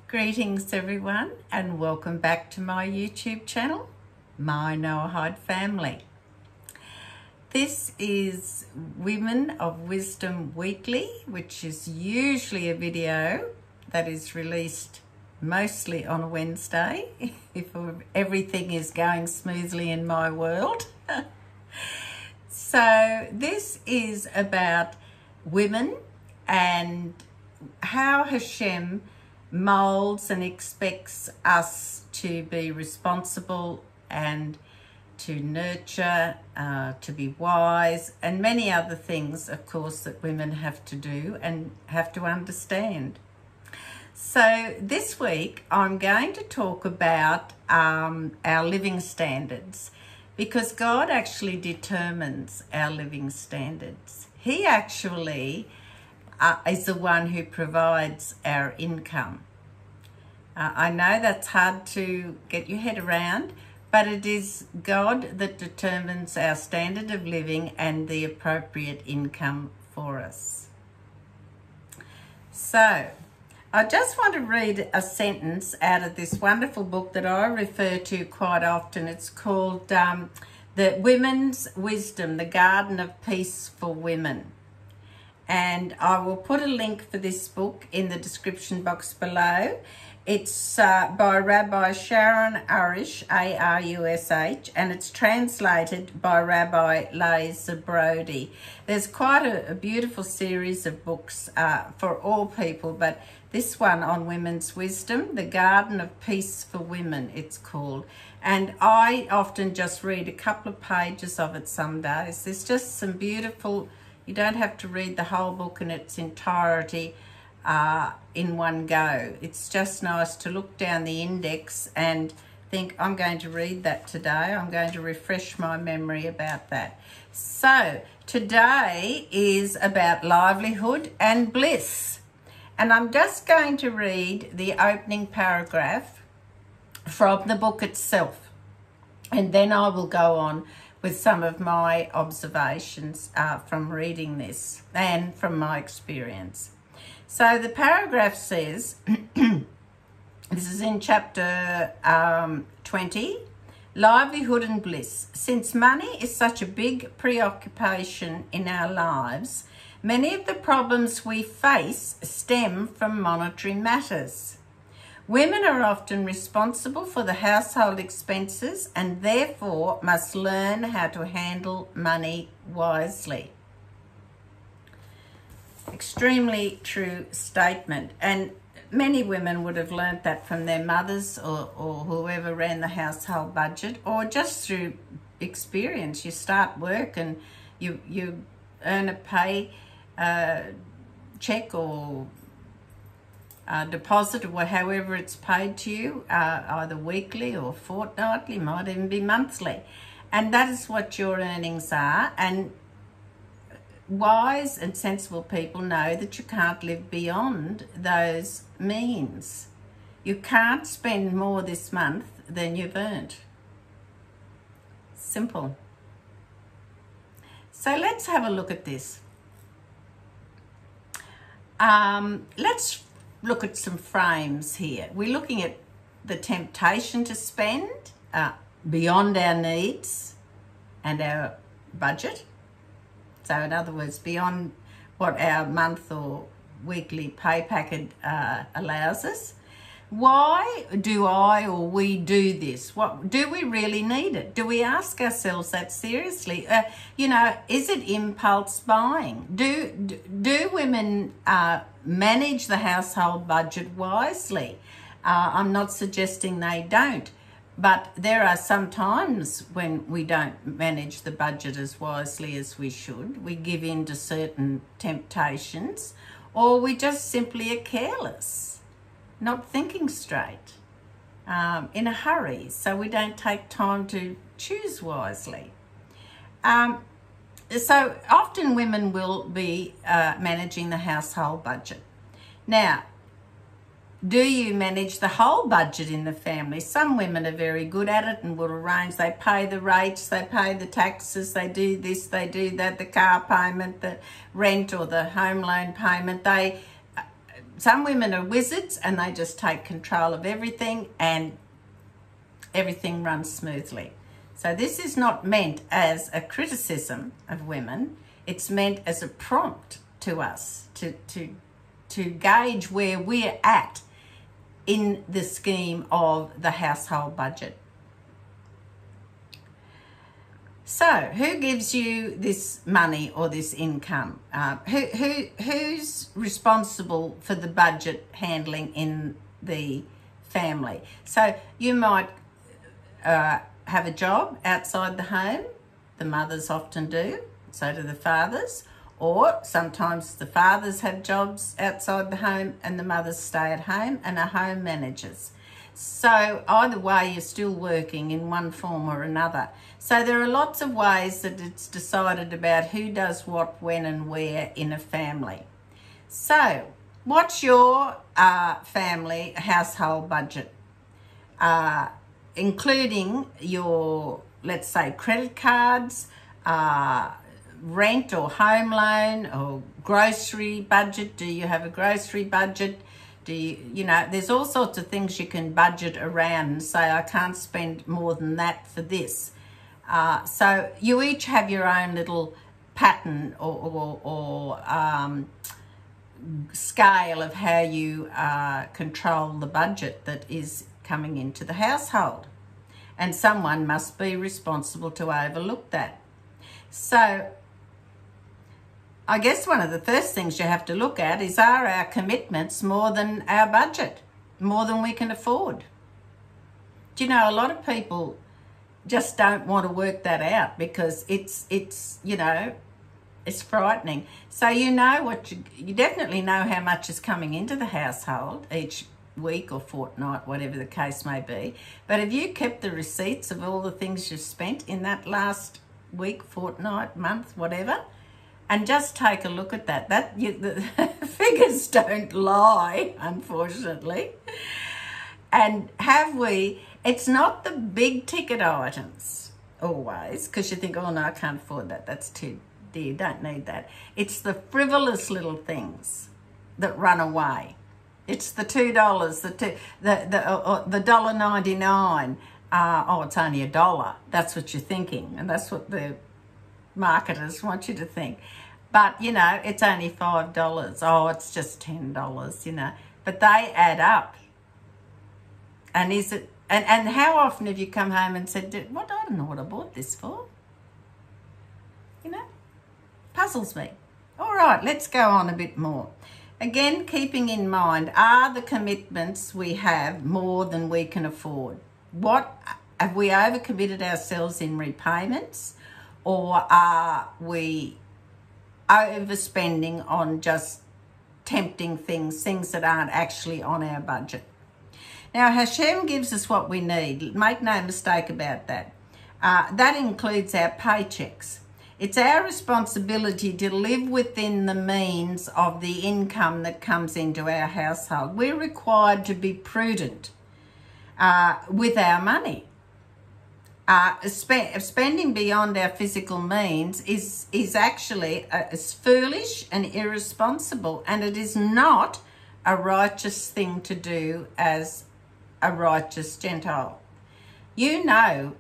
Greetings everyone and welcome back to my YouTube channel, My Noahide Family. This is Women of Wisdom Weekly, which is usually a video that is released mostly on a Wednesday if everything is going smoothly in my world. So this is about women and how Hashem molds and expects us to be responsible and to nurture, to be wise, and many other things, of course, that women have to do and have to understand. So this week I'm going to talk about our living standards, because God actually determines our living standards. He actually is the one who provides our income. I know that's hard to get your head around, but it is God that determines our standard of living and the appropriate income for us. So, I just want to read a sentence out of this wonderful book that I refer to quite often. It's called The Women's Wisdom, The Garden of Peace for Women. And I will put a link for this book in the description box below. It's by Rabbi Sharon Arush, A-R-U-S-H, and it's translated by Rabbi Laser Brody. There's quite a beautiful series of books for all people, but this one on women's wisdom, The Garden of Peace for Women, it's called. And I often just read a couple of pages of it some days. There's just some beautiful, you don't have to read the whole book in its entirety in one go. It's just nice to look down the index and think, I'm going to read that today. I'm going to refresh my memory about that. So today is about livelihood and bliss. And I'm just going to read the opening paragraph from the book itself. And then I will go on with some of my observations from reading this and from my experience. So the paragraph says, this is in chapter 20, livelihood and bliss. Since money is such a big preoccupation in our lives, many of the problems we face stem from monetary matters. Women are often responsible for the household expenses and therefore must learn how to handle money wisely. Extremely true statement, and many women would have learnt that from their mothers or whoever ran the household budget, or just through experience. You start work and you earn a pay check or deposit, or however it's paid to you, either weekly or fortnightly, might even be monthly, and that is what your earnings are. And wise and sensible people know that you can't live beyond those means. You can't spend more this month than you've earned. Simple. So let's have a look at this. Let's look at some frames here. We're looking at the temptation to spend beyond our needs and our budget. So in other words, beyond what our month or weekly pay packet allows us. Why do I or we do this? What do we really need it? Do we ask ourselves that seriously? Is it impulse buying? Do women manage the household budget wisely? I'm not suggesting they don't, but there are some times when we don't manage the budget as wisely as we should. We give in to certain temptations, or we just simply are careless, not thinking straight, in a hurry, so we don't take time to choose wisely. So often women will be managing the household budget. Now, do you manage the whole budget in the family? Some women are very good at it and will arrange. They pay the rates, they pay the taxes, they do this, they do that, the car payment, the rent or the home loan payment. They some women are wizards and they just take control of everything and everything runs smoothly. So this is not meant as a criticism of women. It's meant as a prompt to us to gauge where we're at in the scheme of the household budget. So, who gives you this money or this income? Who's responsible for the budget handling in the family? So, you might have a job outside the home. The mothers often do, so do the fathers. Or sometimes the fathers have jobs outside the home and the mothers stay at home and are home managers. So either way, you're still working in one form or another. So there are lots of ways that it's decided about who does what, when and where in a family. So what's your family household budget? Including your, let's say, credit cards, rent or home loan or grocery budget. Do you have a grocery budget? Do you know, there's all sorts of things you can budget around and say, I can't spend more than that for this. So you each have your own little pattern or scale of how you control the budget that is coming into the household. And someone must be responsible to overlook that. So I guess one of the first things you have to look at is, are our commitments more than our budget, more than we can afford? Do you know, a lot of people just don't want to work that out because it's you know, it's frightening. So you know what you definitely know how much is coming into the household each week or fortnight, whatever the case may be. But have you kept the receipts of all the things you've spent in that last week, fortnight, month, whatever? And just take a look at that. The figures don't lie, unfortunately. And it's not the big ticket items always, because you think, oh no, I can't afford that. That's too dear, don't need that. It's the frivolous little things that run away. It's the $2, the $1.99. Oh, it's only $1. That's what you're thinking, and that's what the marketers want you to think. But you know, it's only $5. Oh, it's just $10, you know. But they add up. And is it and how often have you come home and said, what, I don't know what I bought this for? You know? Puzzles me. All right, let's go on a bit more. Again, keeping in mind, are the commitments we have more than we can afford? What have we overcommitted ourselves in repayments, or are we overspending on just tempting things that aren't actually on our budget? Now, Hashem gives us what we need. Make no mistake about that. That includes our paychecks. It's our responsibility to live within the means of the income that comes into our household. We're required to be prudent with our money. Spending beyond our physical means is actually is foolish and irresponsible, and it is not a righteous thing to do as a righteous Gentile. You know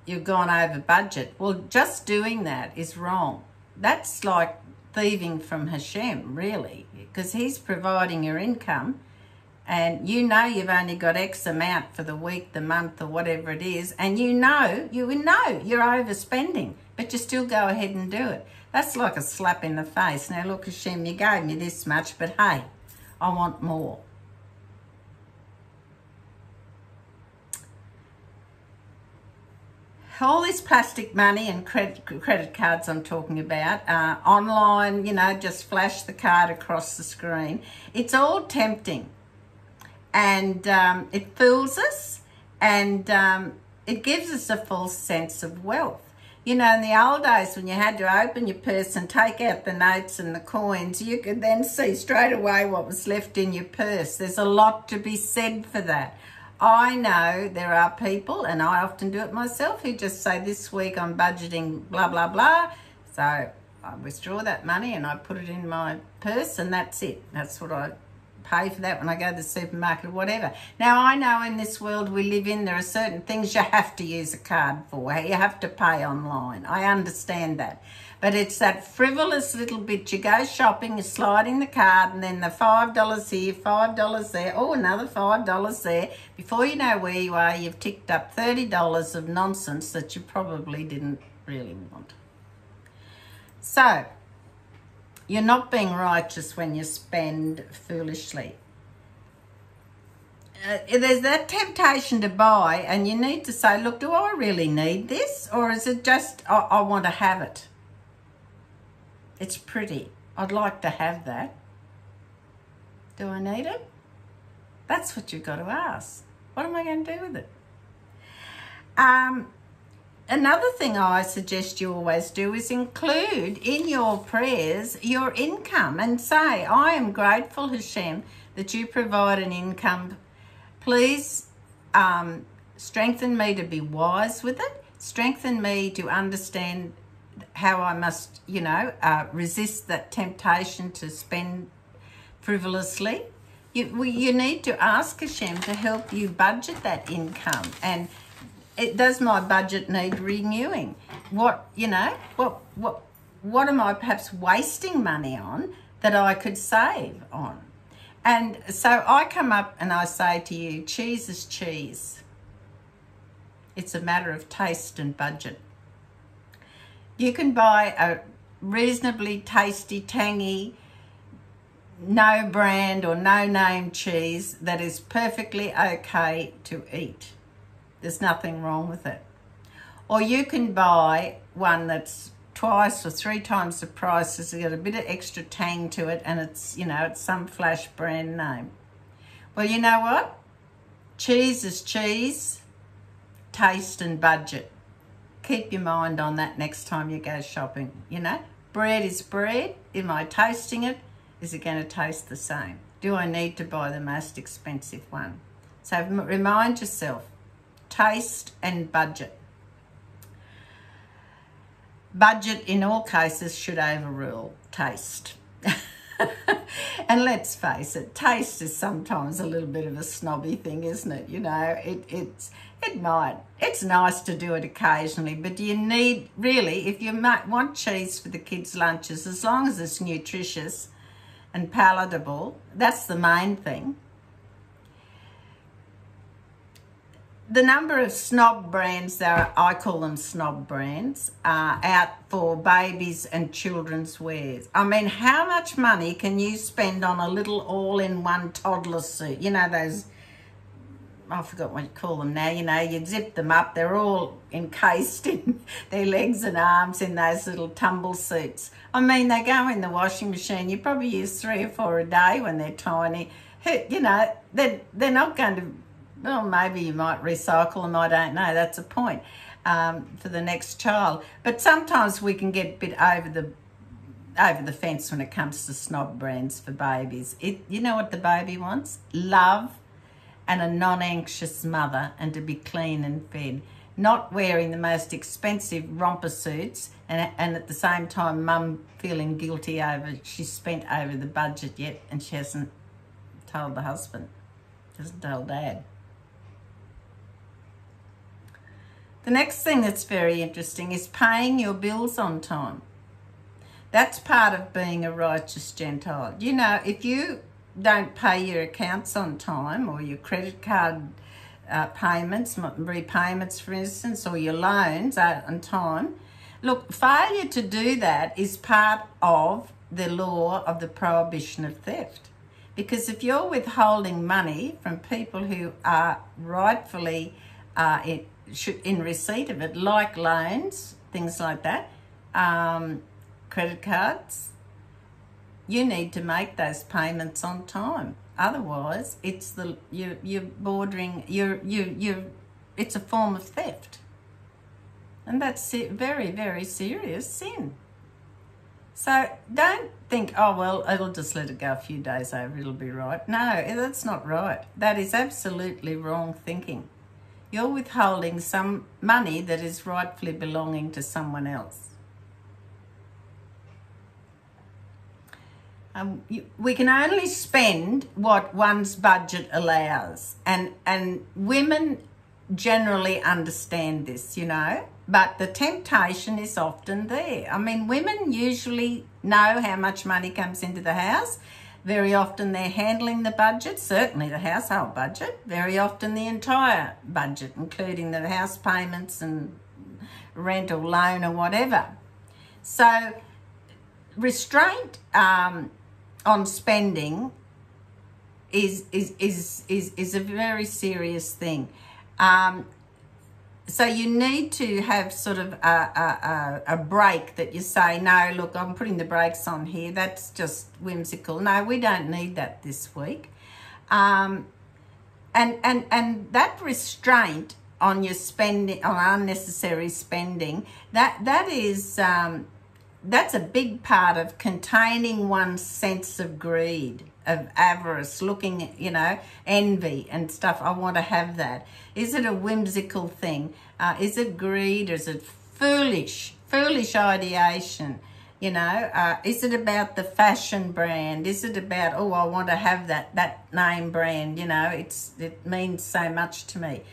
you've gone over budget. Well, just doing that is wrong. That's like thieving from Hashem, really, because he's providing your income, and you know you've only got X amount for the week, the month, or whatever it is, and you know you're overspending, but you still go ahead and do it. That's like a slap in the face. Now, look, Hashem, you gave me this much, but hey, I want more. All this plastic money and credit cards I'm talking about, online, you know, just flash the card across the screen. It's all tempting, and it fools us, and it gives us a false sense of wealth. You know, in the old days when you had to open your purse and take out the notes and the coins, you could then see straight away what was left in your purse. There's a lot to be said for that. I know there are people, and I often do it myself, who just say, this week I'm budgeting blah, blah, blah. So I withdraw that money and I put it in my purse, and that's it. That's what I pay for that when I go to the supermarket or whatever. Now, I know in this world we live in, there are certain things you have to use a card for. You have to pay online. I understand that. But it's that frivolous little bit. You go shopping, you slide in the card, and then the $5 here, $5 there, oh, another $5 there. Before you know where you are, you've ticked up $30 of nonsense that you probably didn't really want. So, you're not being righteous when you spend foolishly. There's that temptation to buy, and you need to say, look, do I really need this? Or is it just, I want to have it? It's pretty. I'd like to have that. Do I need it? That's what you've got to ask. What am I going to do with it? Another thing I suggest you always do is include in your prayers your income and say, I am grateful, Hashem, that you provide an income. Please strengthen me to be wise with it. Strengthen me to understand how I must, resist that temptation to spend frivolously. You need to ask Hashem to help you budget that income. And does my budget need renewing? What am I perhaps wasting money on that I could save on? And so I come up and I say to you, cheese is cheese. It's a matter of taste and budget. You can buy a reasonably tasty, tangy, no brand or no name cheese that is perfectly okay to eat. There's nothing wrong with it. Or you can buy one that's twice or three times the price, it's got a bit of extra tang to it, and it's, it's some flash brand name. Well, you know what? Cheese is cheese, taste and budget. Keep your mind on that next time you go shopping, Bread is bread. Am I tasting it? Is it going to taste the same? Do I need to buy the most expensive one? So remind yourself, taste and budget. Budget in all cases should overrule taste. And let's face it, taste is sometimes a little bit of a snobby thing, isn't it? It's nice to do it occasionally, but you need, really, if you want cheese for the kids' lunches, as long as it's nutritious and palatable, that's the main thing. The number of snob brands, I call them snob brands, out for babies and children's wears. I mean, how much money can you spend on a little all-in-one toddler suit? Those, I forgot what you call them now, you zip them up. They're all encased in their legs and arms in those little tumble suits. I mean, they go in the washing machine. You probably use 3 or 4 a day when they're tiny. They're not going to... Well, maybe you might recycle them, I don't know. That's a point for the next child. But sometimes we can get a bit over the fence when it comes to snob brands for babies. You know what the baby wants? Love and a non-anxious mother, and to be clean and fed. Not wearing the most expensive romper suits and at the same time mum feeling guilty over she's spent over the budget yet and she hasn't told the husband, hasn't told dad. The next thing that's very interesting is paying your bills on time. That's part of being a righteous Gentile. If you don't pay your accounts on time, or your credit card payments, repayments, for instance, or your loans on time, look, failure to do that is part of the law of the prohibition of theft. Because if you're withholding money from people who are rightfully in receipt of it, like loans, things like that, credit cards, you need to make those payments on time. Otherwise, it's you're bordering, it's a form of theft, and that's a very, very serious sin. So don't think, oh well, I'll just let it go a few days over, it'll be right. No, that's not right. That is absolutely wrong thinking. You're withholding some money that is rightfully belonging to someone else. We can only spend what one's budget allows, and women generally understand this, you know, but the temptation is often there. I mean, women usually know how much money comes into the house. Very often they're handling the budget, certainly the household budget, very often the entire budget, including the house payments and rent or loan or whatever. So restraint on spending is a very serious thing. So you need to have sort of a break that you say, no, look, I'm putting the brakes on here. That's just whimsical. No, we don't need that this week. And that restraint on your spending, on unnecessary spending, that is that's a big part of containing one's sense of greed, of avarice, looking at, you know, envy and stuff. I want to have that. Is it a whimsical thing? Is it greed, or is it foolish ideation? You know, is it about the fashion brand? Is it about, oh, I want to have that name brand, you know, it means so much to me.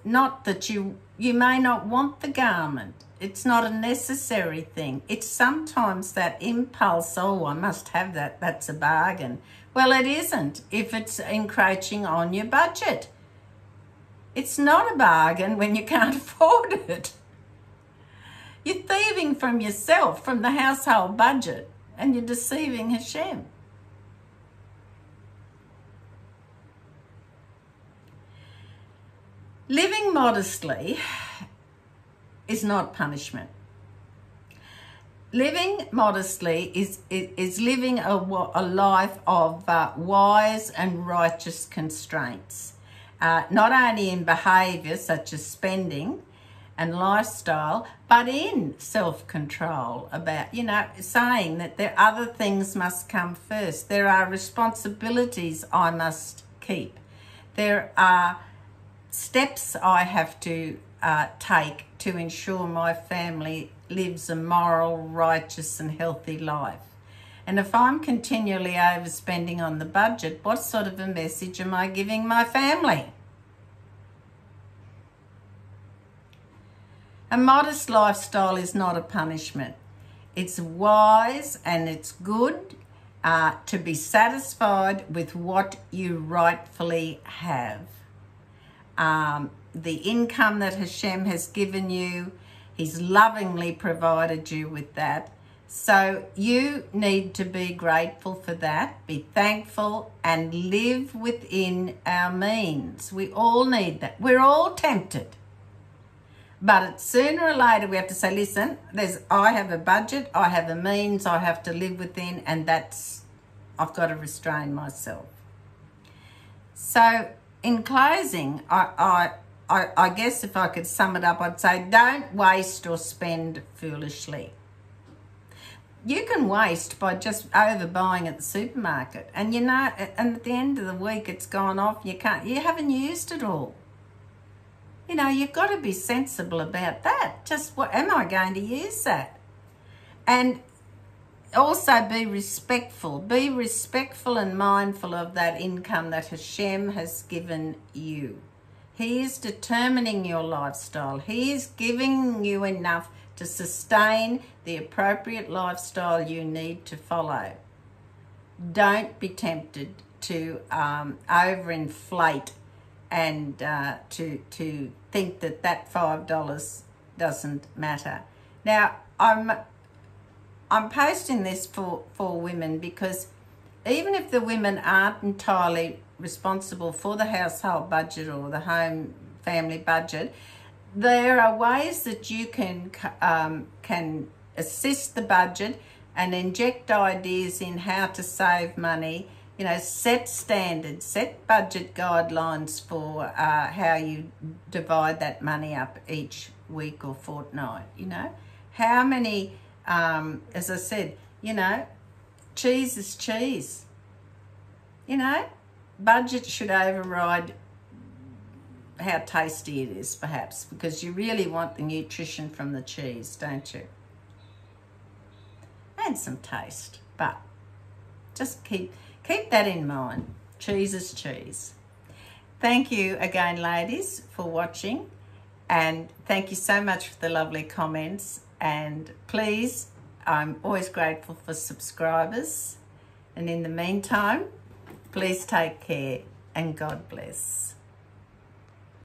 Not that you may not want the garment. It's not a necessary thing. It's sometimes that impulse, oh, I must have that, that's a bargain. Well, it isn't if it's encroaching on your budget. It's not a bargain when you can't afford it. You're thieving from yourself, from the household budget, and you're deceiving Hashem. Living modestly is not punishment. Living modestly is living a life of wise and righteous constraints, not only in behaviour such as spending and lifestyle, but in self-control about, you know, saying that there other things must come first. There are responsibilities I must keep. There are steps I have to take to ensure my family lives a moral, righteous and healthy life. And if I'm continually overspending on the budget, what sort of a message am I giving my family? A modest lifestyle is not a punishment. It's wise and it's good to be satisfied with what you rightfully have. The income that Hashem has given you, He's lovingly provided you with that. So you need to be grateful for that, be thankful and live within our means. We all need that. We're all tempted. But sooner or later we have to say, listen, I have a budget, I have a means, I have to live within, and I've got to restrain myself. So in closing, I guess if I could sum it up, I'd say don't waste or spend foolishly. You can waste by just overbuying at the supermarket, and you know, and at the end of the week it's gone off. You haven't used it all. You know, you've got to be sensible about that. Just what am I going to use that? And also be respectful. Be respectful and mindful of that income that Hashem has given you. He is determining your lifestyle. He is giving you enough to sustain the appropriate lifestyle you need to follow. Don't be tempted to overinflate and to think that $5 doesn't matter. Now, I'm posting this for women because even if the women aren't entirely responsible for the household budget or the home family budget, there are ways that you can assist the budget and inject ideas in how to save money. You know, set standards, set budget guidelines for how you divide that money up each week or fortnight. You know, how many, as I said, you know, cheese is cheese. You know, budget should override how tasty it is, perhaps, because you really want the nutrition from the cheese, don't you? And some taste, but just keep that in mind. Cheese is cheese. Thank you again, ladies, for watching, and thank you so much for the lovely comments. And please, I'm always grateful for subscribers. And in the meantime, please take care and God bless.